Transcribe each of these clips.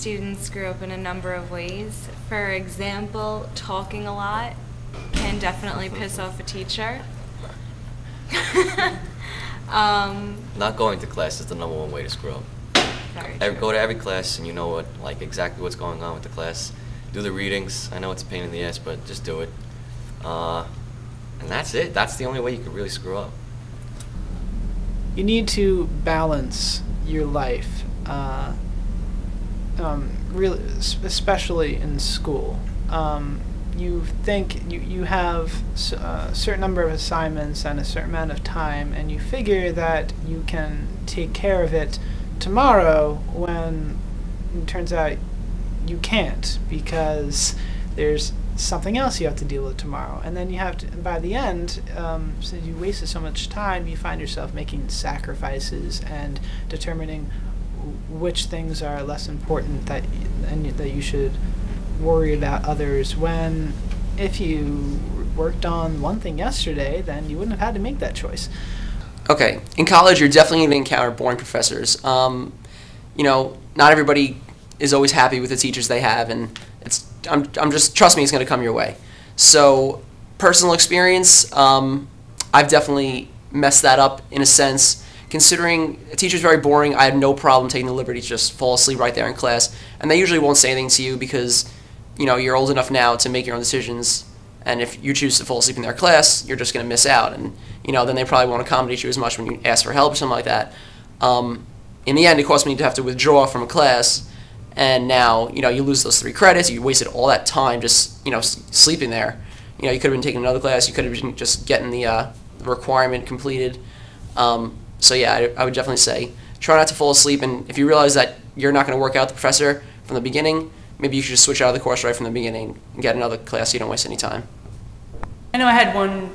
students screw up in a number of ways. For example, talking a lot can definitely piss off a teacher. Not going to class is the #1 way to screw up. Go to every class and you know exactly what's going on with the class. Do the readings. I know it's a pain in the ass, but just do it. And that's it. That's the only way you can really screw up. You need to balance your life, really, especially in school. You think you have a certain number of assignments and a certain amount of time, and you figure that you can take care of it tomorrow, when it turns out you can't, because there's something else you have to deal with tomorrow. And then you have to, by the end, since you wasted so much time, you find yourself making sacrifices and determining which things are less important that you should worry about others, when if you worked on one thing yesterday, then you wouldn't have had to make that choice. Okay, in college you're definitely going to encounter boring professors. You know, not everybody is always happy with the teachers they have, and trust me, it's going to come your way. So, personal experience, I've definitely messed that up in a sense. Considering a teacher's very boring, I had no problem taking the liberty to just fall asleep right there in class, and they usually won't say anything to you because, you know, you're old enough now to make your own decisions, and if you choose to fall asleep in their class, you're just going to miss out, and, you know, then they probably won't accommodate you as much when you ask for help or something like that. In the end, it cost me to have to withdraw from a class, and now, you know, you lose those 3 credits. You wasted all that time just, you know, sleeping there. You know, you could have been taking another class. You could have been just getting the requirement completed. So yeah, I would definitely say try not to fall asleep, and if you realize that you're not going to work out the professor from the beginning, maybe you should just switch out of the course right from the beginning and get another class so you don't waste any time. I know I had one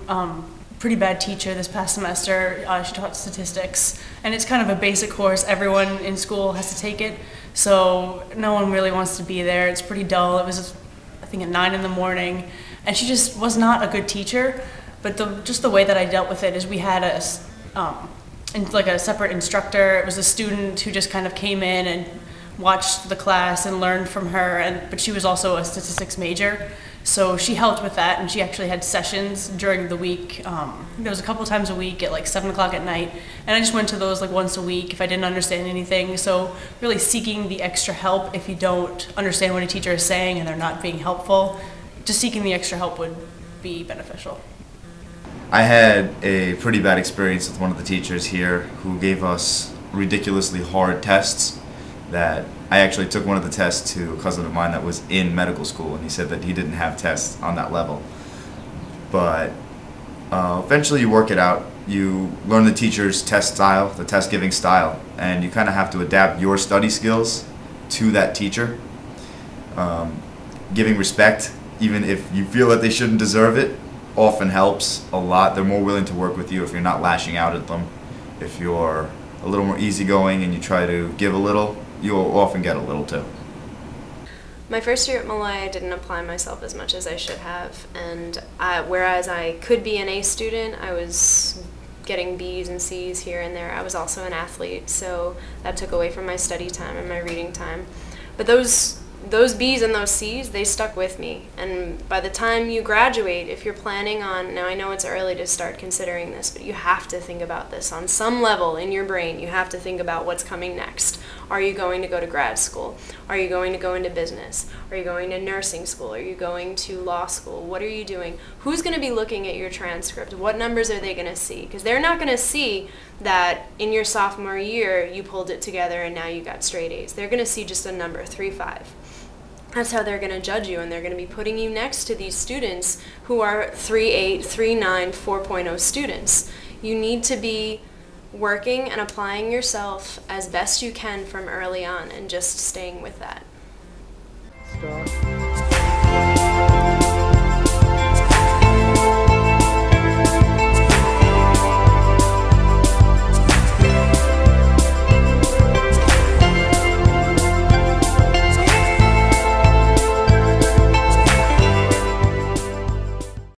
pretty bad teacher this past semester. She taught statistics, and it's kind of a basic course. Everyone in school has to take it, so no one really wants to be there. It's pretty dull. It was, I think, at 9 in the morning, and she just was not a good teacher. But just the way that I dealt with it is we had a separate instructor. It was a student who just kind of came in and watched the class and learned from her, but she was also a statistics major, so she helped with that, and she actually had sessions during the week. There was a couple times a week at like 7 o'clock at night, and I just went to those like once a week if I didn't understand anything. So really seeking the extra help if you don't understand what a teacher is saying and they're not being helpful, just seeking the extra help would be beneficial. I had a pretty bad experience with one of the teachers here who gave us ridiculously hard tests. That I actually took one of the tests to a cousin of mine that was in medical school, and he said that he didn't have tests on that level. But eventually you work it out. You learn the teacher's test style, the test giving style, and you kind of have to adapt your study skills to that teacher. Giving respect, even if you feel that they shouldn't deserve it, often helps a lot. They're more willing to work with you if you're not lashing out at them. If you're a little more easygoing and you try to give a little, you'll often get a little too. My first year at Malloy, I didn't apply myself as much as I should have, and whereas I could be an A student, I was getting B's and C's here and there. I was also an athlete, so that took away from my study time and my reading time. But those B's and those C's, they stuck with me. And by the time you graduate, if you're planning on, now I know it's early to start considering this, but you have to think about this on some level in your brain. You have to think about what's coming next. Are you going to go to grad school? Are you going to go into business? Are you going to nursing school? Are you going to law school? What are you doing? Who's going to be looking at your transcript? What numbers are they going to see? Because they're not going to see that in your sophomore year you pulled it together and now you got straight A's. They're going to see just a number, 3.5. That's how they're going to judge you, and they're going to be putting you next to these students who are 3.8, 3.9, 4.0 students. You need to be working and applying yourself as best you can from early on and just staying with that. Stop.